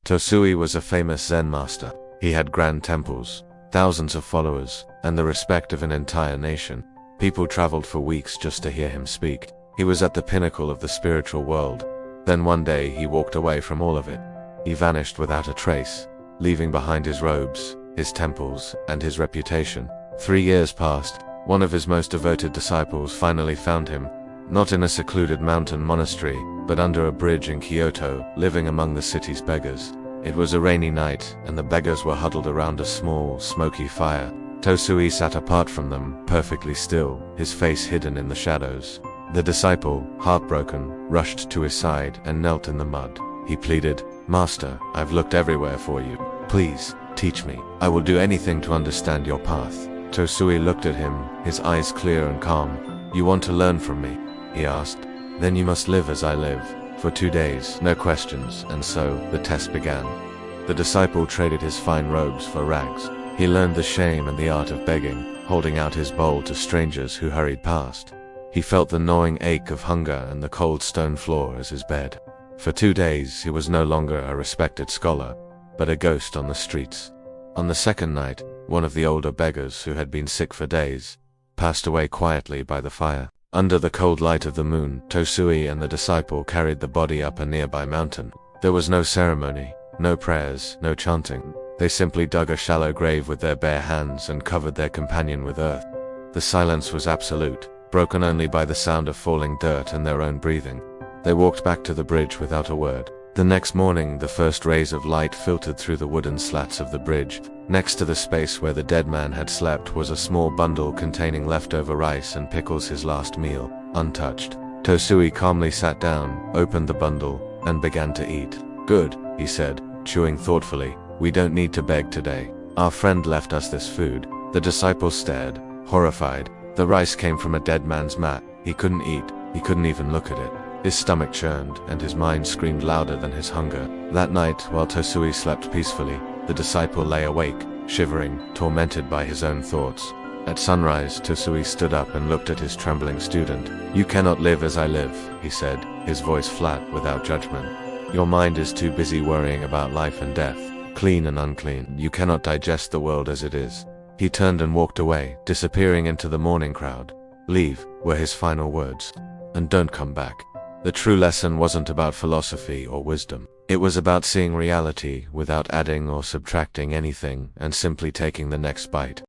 Tosui was a famous Zen master. He had grand temples, thousands of followers, and the respect of an entire nation. People traveled for weeks just to hear him speak. He was at the pinnacle of the spiritual world. Then one day he walked away from all of it. He vanished without a trace, leaving behind his robes, his temples, and his reputation. 3 years passed. One of his most devoted disciples finally found him, not in a secluded mountain monastery, but under a bridge in Kyoto, living among the city's beggars. It was a rainy night, and the beggars were huddled around a small, smoky fire. Tosui sat apart from them, perfectly still, his face hidden in the shadows. The disciple, heartbroken, rushed to his side and knelt in the mud. He pleaded, "Master, I've looked everywhere for you. Please, teach me. I will do anything to understand your path." Tosui looked at him, his eyes clear and calm. "You want to learn from me?" he asked. "Then you must live as I live. For 2 days, no questions." And so, the test began. The disciple traded his fine robes for rags. He learned the shame and the art of begging, holding out his bowl to strangers who hurried past. He felt the gnawing ache of hunger and the cold stone floor as his bed. For 2 days, he was no longer a respected scholar, but a ghost on the streets. On the second night, one of the older beggars who had been sick for days passed away quietly by the fire. Under the cold light of the moon, Tosui and the disciple carried the body up a nearby mountain. There was no ceremony, no prayers, no chanting. They simply dug a shallow grave with their bare hands and covered their companion with earth. The silence was absolute, broken only by the sound of falling dirt and their own breathing. They walked back to the bridge without a word. The next morning, the first rays of light filtered through the wooden slats of the bridge. Next to the space where the dead man had slept was a small bundle containing leftover rice and pickles, his last meal, untouched. Tosui calmly sat down, opened the bundle, and began to eat. "Good," he said, chewing thoughtfully. "We don't need to beg today. Our friend left us this food." The disciple stared, horrified. The rice came from a dead man's mat. He couldn't eat. He couldn't even look at it. His stomach churned, and his mind screamed louder than his hunger. That night, while Tosui slept peacefully, the disciple lay awake, shivering, tormented by his own thoughts. At sunrise, Tosui stood up and looked at his trembling student. "You cannot live as I live," he said, his voice flat, without judgment. "Your mind is too busy worrying about life and death, clean and unclean. You cannot digest the world as it is." He turned and walked away, disappearing into the morning crowd. "Leave," were his final words, "and don't come back." The true lesson wasn't about philosophy or wisdom. It was about seeing reality without adding or subtracting anything and simply taking the next bite.